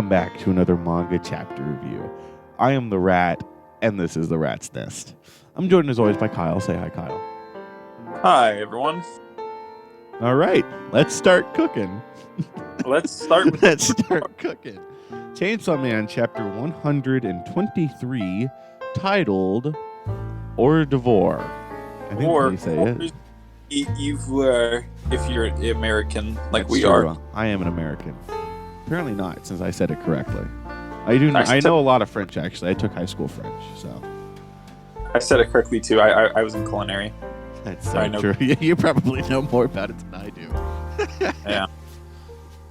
welcome back to another manga chapter review. I am the Rat, and this is the Rat's Nest. I'm joined as always by Kyle. Say hi, Kyle. Hi, everyone. All right, let's start cooking. Let's start cooking. Chainsaw Man, chapter 123, titled Hors d'oeuvre. I think or you say it. If you're American, like That's we true. are. I am an American. Apparently not, since I said it correctly. I know a lot of French, actually. I took high school French, so. I said it correctly, too. I was in culinary. That's so true. You probably know more about it than I do. Yeah.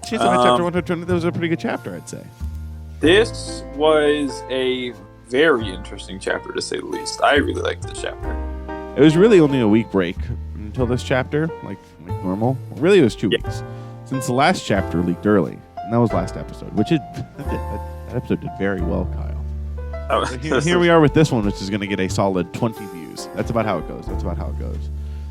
Chainsaw Man chapter 120, that was a pretty good chapter, I'd say. This was a very interesting chapter, to say the least. I really liked this chapter. It was really only a week break until this chapter, like normal. Well, really, it was 2 weeks. Since the last chapter leaked early. And that was last episode, which that episode did very well, Kyle. Oh, So here we are with this one, which is going to get a solid 20 views. That's about how it goes.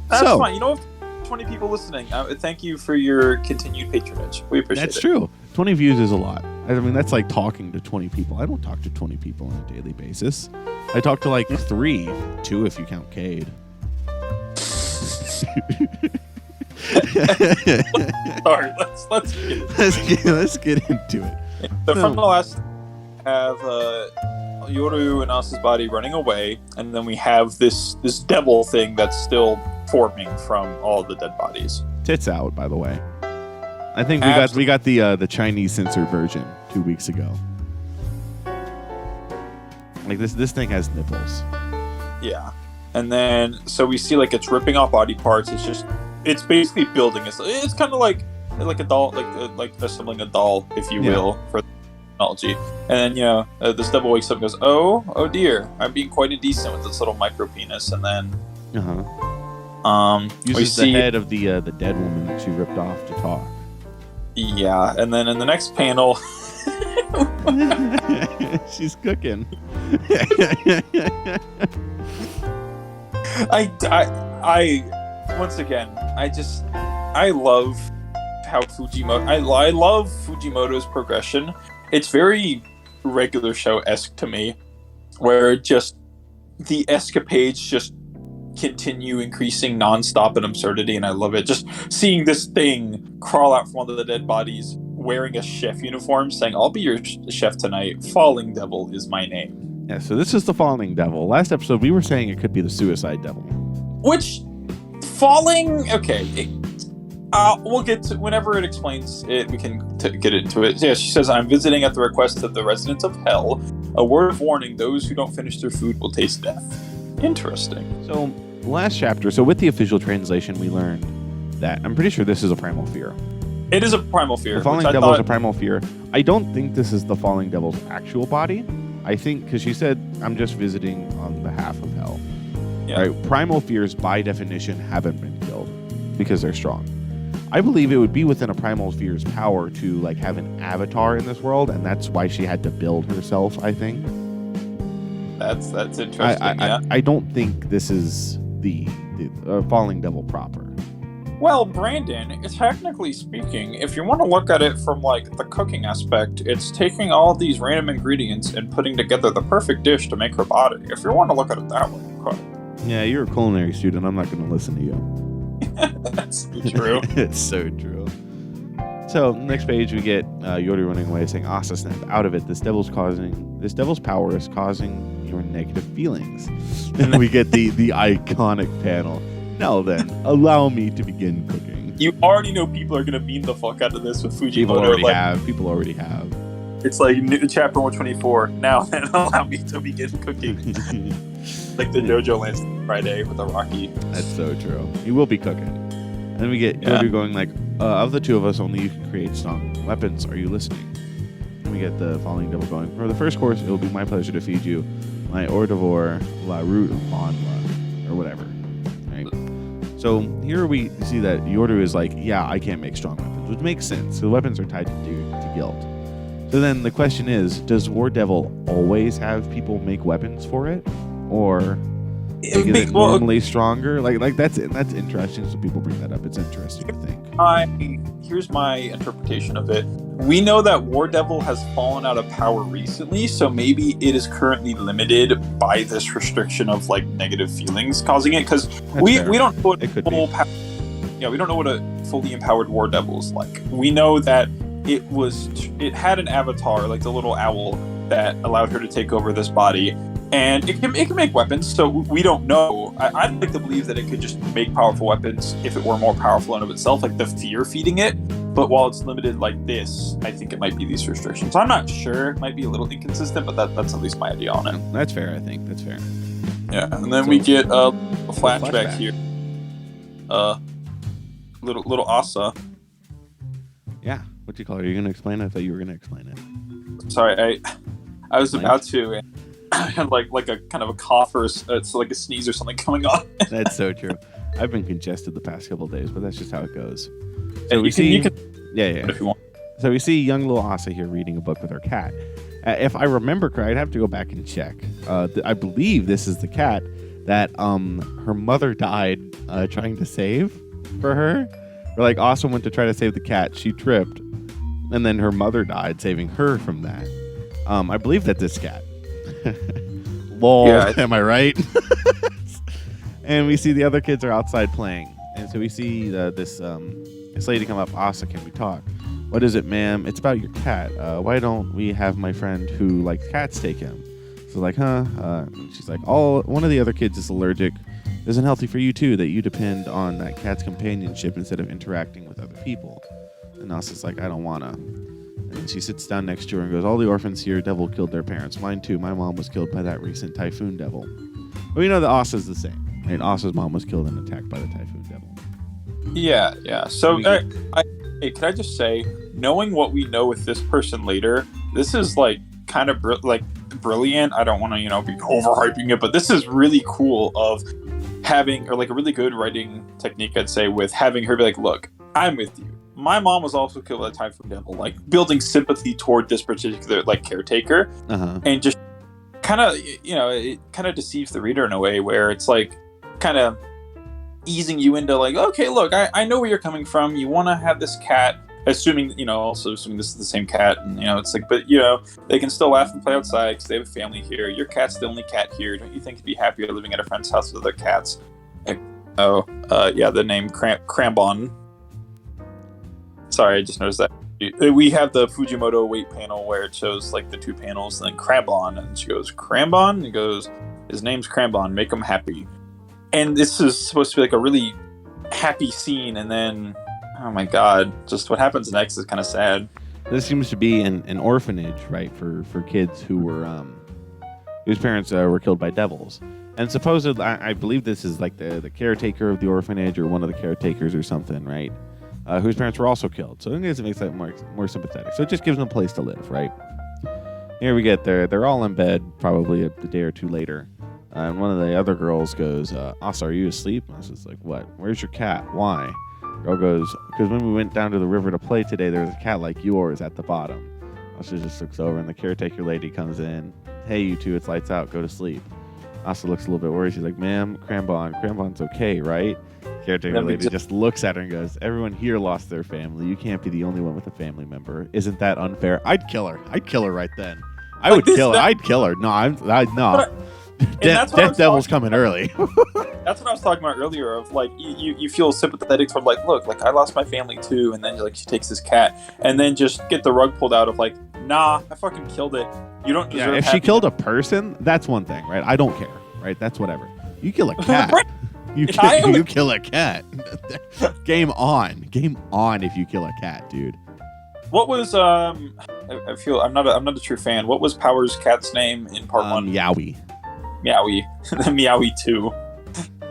That's fine. You know, 20 people listening. Thank you for your continued patronage. We appreciate it. That's true. 20 views is a lot. I mean, that's like talking to 20 people. I don't talk to 20 people on a daily basis. I talk to like 2 if you count Cade. Sorry, let's get into it. So from the last, have Yoru and Asa's body running away, and then we have this devil thing that's still forming from all the dead bodies. Tits out, by the way. I think we got the Chinese censored version 2 weeks ago. Like this thing has nipples. Yeah, and then so we see like it's ripping off body parts. It's basically building. It's kind of like a doll, like assembling a doll, if you will, for technology. And then this devil wakes up and goes, oh dear, I'm being quite indecent with this little micro penis. And then uses the head of the dead woman that she ripped off to talk. Yeah, and then in the next panel, she's cooking. I once again, I love how Fujimoto. I love Fujimoto's progression. It's very regular show-esque to me, where just the escapades just continue increasing nonstop in absurdity, and I love it. Just seeing this thing crawl out from one of the dead bodies, wearing a chef uniform, saying, "I'll be your chef tonight. Falling Devil is my name." Yeah, so this is the Falling Devil. Last episode, we were saying it could be the Suicide Devil. Which, falling... Okay, we'll get to... Whenever it explains it, we can get into it. Yeah, she says, "I'm visiting at the request of the residents of Hell. A word of warning, those who don't finish their food will taste death." Interesting. So, last chapter, with the official translation, we learned that... I'm pretty sure this is a primal fear. It is a primal fear. The Falling Devil is a primal fear. I don't think this is the Falling Devil's actual body. I think, because she said, "I'm just visiting on behalf of Hell." Yeah. Right? Primal fears, by definition, haven't been killed because they're strong. I believe it would be within a primal fear's power to have an avatar in this world, and that's why she had to build herself, I think. That's interesting, yeah. I don't think this is the Falling Devil proper. Well, Brandon, technically speaking, if you want to look at it from the cooking aspect, it's taking all these random ingredients and putting together the perfect dish to make her body. If you want to look at it that way, you could. Yeah, you're a culinary student. I'm not going to listen to you. That's true. It's so true. So, next page, we get Yoru running away, saying, "Asa, snap out of it. This devil's power is causing your negative feelings." And we get the iconic panel. "Now then, allow me to begin cooking." You already know people are going to meme the fuck out of this with Fujimoto. People already have. It's like chapter 124. "Now then, allow me to begin cooking." Like the JoJo Lance Friday with a Rocky. That's so true. He will be cooking. And then we get Yoru going "Of the two of us, only you can create strong weapons. Are you listening?" And we get the Falling Devil going, "For the first course, it will be my pleasure to feed you my hors d'oeuvre, la route of Monla," or whatever. Right? So here we see that Yoru is "Yeah, I can't make strong weapons," which makes sense. The weapons are tied to guilt. So then the question is, does War Devil always have people make weapons for it? Or Like, is it normally stronger? Like that's interesting. So people bring that up. It's interesting to think. Here's my interpretation of it. We know that War Devil has fallen out of power recently, so maybe it is currently limited by this restriction of like negative feelings causing it. Because we don't know what we don't know what a fully empowered War Devil is like. We know that it had an avatar, like the little owl, that allowed her to take over this body. And it can make weapons, so we don't know. I'd like to believe that it could just make powerful weapons if it were more powerful in of itself, like the fear feeding it. But while it's limited like this, I think it might be these restrictions. I'm not sure. It might be a little inconsistent, but that's at least my idea on it. That's fair, I think. That's fair. Yeah, and then we get a flashback here. Little Asa. Yeah. What do you call her? Are you going to explain it? I thought you were going to explain it. Sorry, I was about to... And like a kind of a cough or it's like a sneeze or something coming on. That's so true. I've been congested the past couple of days, but that's just how it goes. So and we see, yeah. If you want. So we see young little Asa here reading a book with her cat. If I remember correctly, I'd have to go back and check. I believe this is the cat that her mother died trying to save for her. Or like Asa went to try to save the cat, she tripped, and then her mother died, saving her from that. I believe that this cat. Lol, yeah, am I right? And we see the other kids are outside playing, and so we see this lady come up. Asa, can we talk? What is it, ma'am? It's about your cat. Why don't we have my friend who likes cats take him? So like, and she's like, one of the other kids is allergic. Isn't healthy for you too that you depend on that cat's companionship instead of interacting with other people. And Asa's like, I don't wanna. And she sits down next to her and goes, all the orphans here, devil killed their parents. Mine too. My mom was killed by that recent typhoon devil. But we know that Asa's the same. Right? Asa's mom was killed and attacked by the typhoon devil. Yeah. So, hey, can I just say, knowing what we know with this person later, this is like kind of brilliant. I don't want to, be overhyping it, but this is really cool of having, or like a really good writing technique, I'd say, with having her be like, look, I'm with you. My mom was also killed by a typhoon devil, like building sympathy toward this particular like caretaker, and just kind of, it kind of deceives the reader in a way where it's like kind of easing you into like, okay, look, I know where you're coming from. You want to have this cat, assuming this is the same cat, and it's like, but they can still laugh and play outside because they have a family here. Your cat's the only cat here. Don't you think you'd be happier living at a friend's house with other cats? Like, the name Krambon. Sorry, I just noticed that. We have the Fujimoto weight panel where it shows like the two panels, and then Krambon, and she goes, Krambon? And he goes, his name's Krambon, make him happy. And this is supposed to be like a really happy scene, and then, oh my god, just what happens next is kind of sad. This seems to be an orphanage, right, for kids who were, whose parents were killed by devils. And supposedly, I believe this is like the caretaker of the orphanage, or one of the caretakers or something, right? Whose parents were also killed. So I guess it makes that more sympathetic. So it just gives them a place to live, right? Here we get there. They're all in bed, probably a day or two later. And one of the other girls goes, Asa, are you asleep? And Asa's like, what? Where's your cat? Why? Girl goes, because when we went down to the river to play today, there was a cat like yours at the bottom. Asa just looks over, and the caretaker lady comes in. Hey, you two, it's lights out. Go to sleep. Asa looks a little bit worried. She's like, ma'am, Krambon's okay, right? Caretaker lady just looks at her and goes, everyone here lost their family. You can't be the only one with a family member. Isn't that unfair? I'd kill her. I'd kill her right then. I would kill her. I'd kill her. No. Death Devil's coming early. That's what I was talking about earlier. Of like, you feel sympathetic for like, look, like I lost my family too, and then like she takes this cat, and then just get the rug pulled out of like, nah, I fucking killed it. You don't deserve. Yeah, if she killed a person, that's one thing, right? I don't care, right? That's whatever. You kill a cat. You kill a cat. Game on if you kill a cat, dude. What was I feel I'm not a true fan. What was Power's cat's name in part 1? Yowie. The Meowie 2.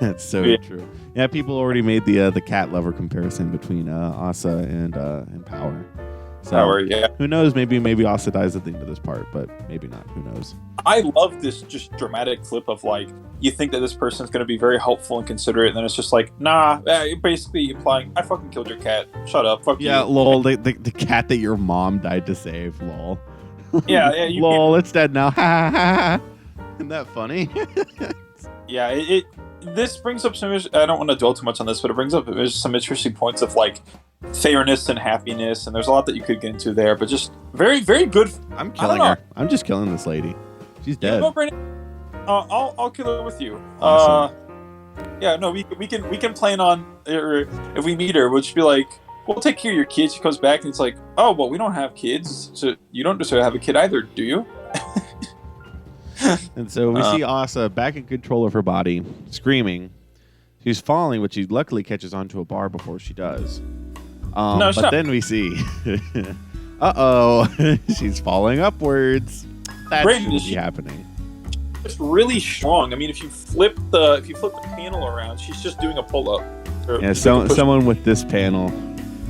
That's so true. Yeah, people already made the cat lover comparison between Asa and Power. So, Power, yeah. Who knows? Maybe Asa dies at the end of this part, but maybe not. Who knows? I love this just dramatic flip of like, you think that this person's going to be very helpful and considerate, and then it's just like, nah, basically implying, I fucking killed your cat. Shut up. Fuck you. Yeah, lol, the cat that your mom died to save, lol. Yeah. Lol, it's dead now. Ha ha ha. Isn't that funny? Yeah, this brings up some. I don't want to dwell too much on this, but it brings up some interesting points of like fairness and happiness, and there's a lot that you could get into there. But just very, very good. I'm killing her. I'm just killing this lady. She's dead. I'll kill her with you. Awesome. Yeah, no, we can plan on, or if we meet her, we'll just be like, we'll take care of your kids. She comes back and it's like, oh well, we don't have kids, so you don't deserve to have a kid either, do you? And so we see Asa back in control of her body, screaming. She's falling, but she luckily catches onto a bar before she does. But then we see, she's falling upwards. That shouldn't be happening. It's really strong. I mean, if you flip the panel around, she's just doing a pull up. Yeah, someone with this panel,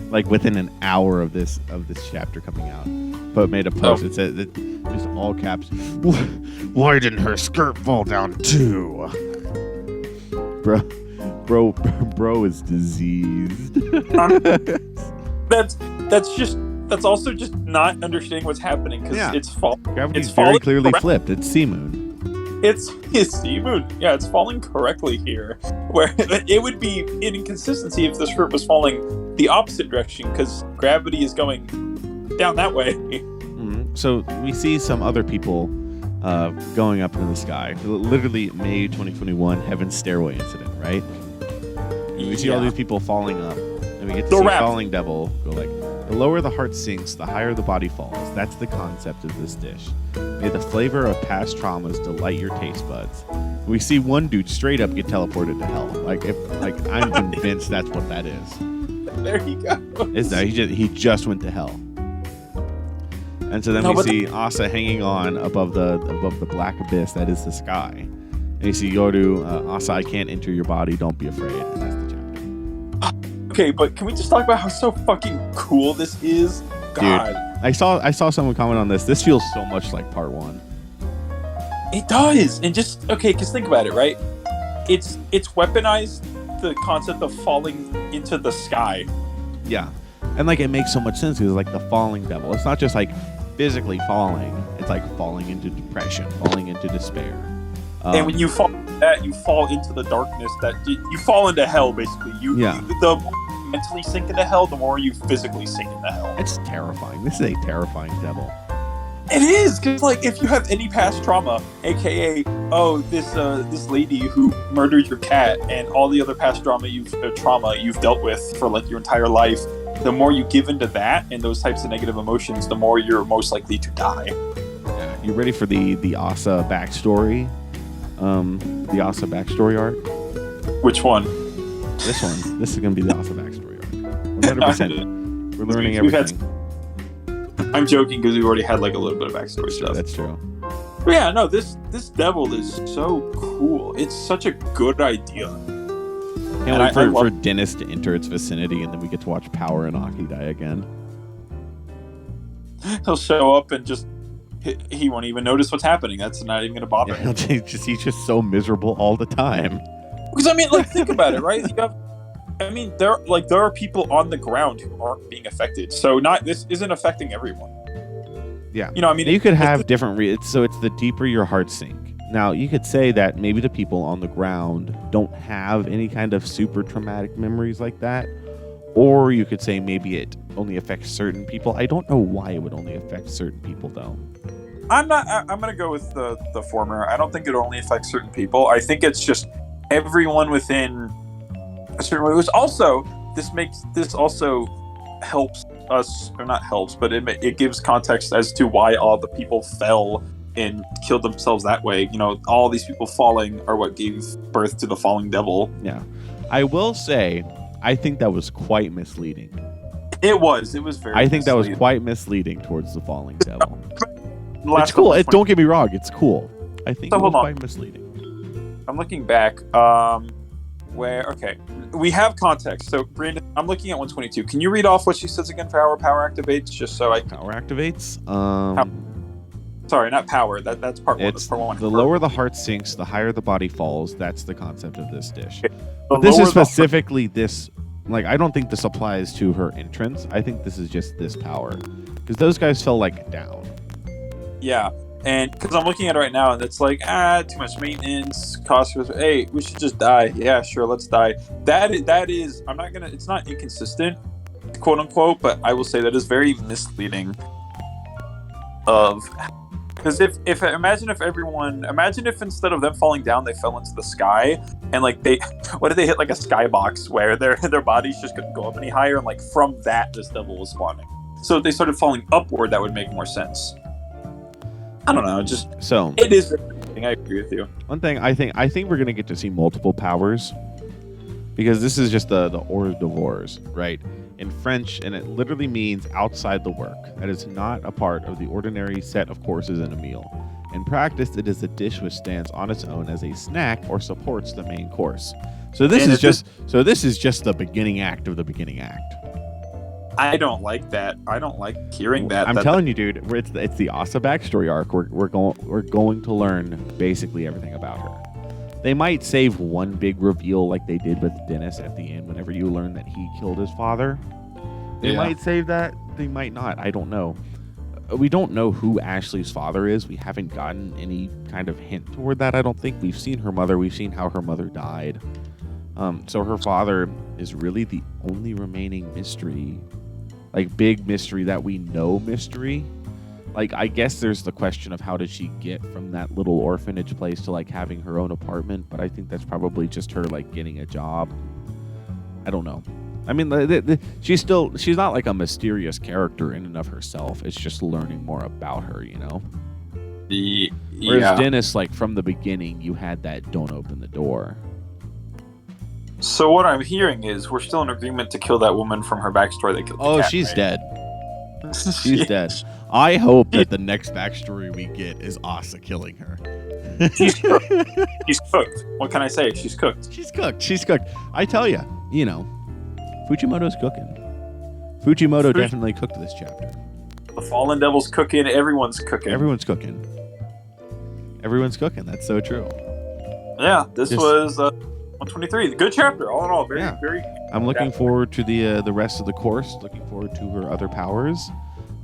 like within an hour of this chapter coming out, but made a post. It said that just all caps. Why didn't her skirt fall down too? Bro is diseased. That's also just not understanding what's happening because it's falling. Gravity's very clearly flipped. It's Sea Moon. It's Sea Moon. Yeah, it's falling correctly here. Where it would be an inconsistency if the skirt was falling the opposite direction because gravity is going down that way. Mm-hmm. So we see some other people going up into the sky. Literally May 2021 Heaven's Stairway incident, right? We see all these people falling up, and we get to see Falling Devil go like, the lower the heart sinks, the higher the body falls. That's the concept of this dish. May the flavor of past traumas delight your taste buds. We see one dude straight up get teleported to hell. I'm convinced that's what that is. There he goes. He just went to hell. And so then we see Asa hanging on above the black abyss that is the sky. And you see Yoru, Asa, I can't enter your body. Don't be afraid. And that's the chapter. Okay, but can we just talk about how so fucking cool this is? God. Dude, I saw someone comment on this. This feels so much like part 1. It does. And just because think about it, right? It's weaponized the concept of falling into the sky. Yeah. And it makes so much sense because it's like the falling devil. It's not just physically falling. It's falling into depression, falling into despair. And when you fall into that, you fall into the darkness that you fall into hell, basically. The more you mentally sink into hell, the more you physically sink into hell. It's terrifying. This is a terrifying devil. It is, because if you have any past trauma, aka this lady who murdered your cat, and all the other past trauma you've dealt with for your entire life, the more you give into that and those types of negative emotions, the more you're most likely to die. Yeah. You ready for the Asa backstory? The Asa backstory arc? Which one? This one. This is going to be the Asa backstory arc. 100%. We're learning everything. I'm joking because we've already had a little bit of backstory stuff. That's true. But yeah, no, this devil is so cool. It's such a good idea. Can't wait for Dennis to enter its vicinity, and then we get to watch Power and Aki die again. He'll show up and just he won't even notice what's happening. That's not even going to bother him. He's just so miserable all the time. Because think about it, right? There are people on the ground who aren't being affected. So this isn't affecting everyone. Yeah. You could have different so it's the deeper your heart sink. Now, you could say that maybe the people on the ground don't have any kind of super traumatic memories like that. Or you could say maybe it only affects certain people. I don't know why it would only affect certain people, though. I'm going to go with the former. I don't think it only affects certain people. I think it's just everyone within a certain way. This also helps us, or not helps, but it gives context as to why all the people fell and killed themselves that way. All these people falling are what gave birth to the falling devil. Yeah. I will say, I think that was quite misleading. It was very I think misleading. That was quite misleading towards the falling devil. It's cool. Don't get me wrong. It's cool. I think it was quite misleading. I'm looking back. We have context. So, Brandon, I'm looking at 122. Can you read off what she says again for how her power activates? Just so I can... Power activates? Sorry, not power. That's part 1. That's part 1. The lower the heart sinks, the higher the body falls. That's the concept of this dish. Okay. But this is specifically this... I don't think this applies to her entrance. I think this is just this power. Because those guys fell, down. Yeah. And because I'm looking at it right now, and it's like, too much maintenance, cost. Hey, we should just die. Yeah, sure, let's die. That is. I'm not gonna. It's not inconsistent, quote unquote, but I will say that is very misleading. Because imagine if instead of them falling down, they fell into the sky, and like what did they hit, like a skybox where their bodies just couldn't go up any higher, and like from that this devil was spawning. So if they started falling upward, that would make more sense. I don't know. Just so it is. I agree with you. One thing I think we're gonna get to see multiple powers, because this is just the hors d'oeuvres, right? In French, and it literally means outside the work. That is not a part of the ordinary set of courses in a meal. In practice, it is a dish which stands on its own as a snack or supports the main course. So this is just the beginning act of the beginning act. I don't like that. I don't like hearing that. I'm telling you, dude, it's the Asa backstory arc. We're going to learn basically everything about her. They might save one big reveal like they did with Dennis at the end whenever you learn that he killed his father. They might save that. They might not. I don't know. We don't know who Ashley's father is. We haven't gotten any kind of hint toward that. I don't think. We've seen her mother. We've seen how her mother died. So her father is really the only remaining mystery, like big mystery that we know mystery. Like, I guess there's the question of how did she get from that little orphanage place to like having her own apartment, but I think that's probably just her like getting a job. I don't know. I mean, she's not like a mysterious character in and of herself. It's just learning more about her, you know? Whereas Dennis, like from the beginning, you had that don't open the door. So what I'm hearing is we're still in agreement to kill that woman from her backstory that killed the cat, she's right? dead. She's dead. I hope that the next backstory we get is Asa killing her. She's cooked. She's cooked. What can I say? She's cooked. She's cooked. I tell you, Fujimoto's cooking. Fujimoto definitely cooked this chapter. The Fallen Devil's cooking. Everyone's cooking. Everyone's cooking. That's so true. Yeah, this was 123. Good chapter, all in all. Very. I'm looking forward to the rest of the course. Looking forward to her other powers.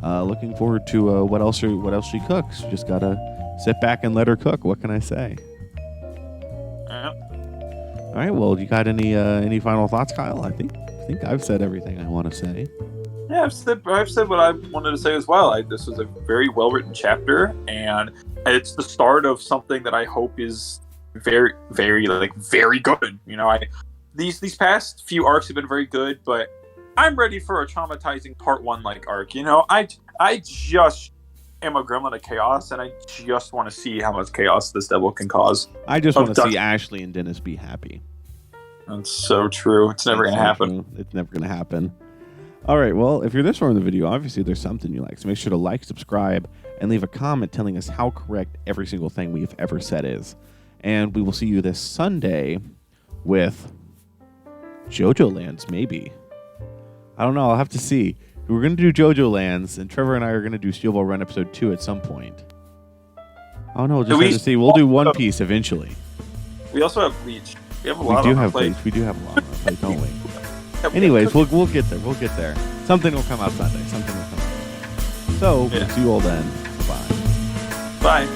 Looking forward to what else she cooks. Just gotta sit back and let her cook. What can I say? Yeah. All right. Well, you got any final thoughts, Kyle? I think I've said everything I want to say. Yeah, I've said what I wanted to say as well. This was a very well written chapter, and it's the start of something that I hope is very, very good. These past few arcs have been very good, but I'm ready for a traumatizing part 1 arc. I just am a gremlin of chaos, and I just want to see how much chaos this devil can cause. I just want to see Ashley and Dennis be happy. That's so true. It's never going to happen. It's never going to happen. All right, well, if you're this far in the video, obviously there's something you like. So make sure to like, subscribe, and leave a comment telling us how correct every single thing we've ever said is. And we will see you this Sunday with JoJo Lands, maybe. I don't know. I'll have to see. We're going to do JoJo Lands, and Trevor and I are going to do Steel Ball Run Episode 2 at some point. Oh, no, just have to see. We'll do One Piece eventually. We also have Bleach. We have a lot on our plate. We do have a lot on our plate, don't we? Anyways, we'll get there. We'll get there. Something will come out Sunday. So, we'll see you all then. Bye. Bye.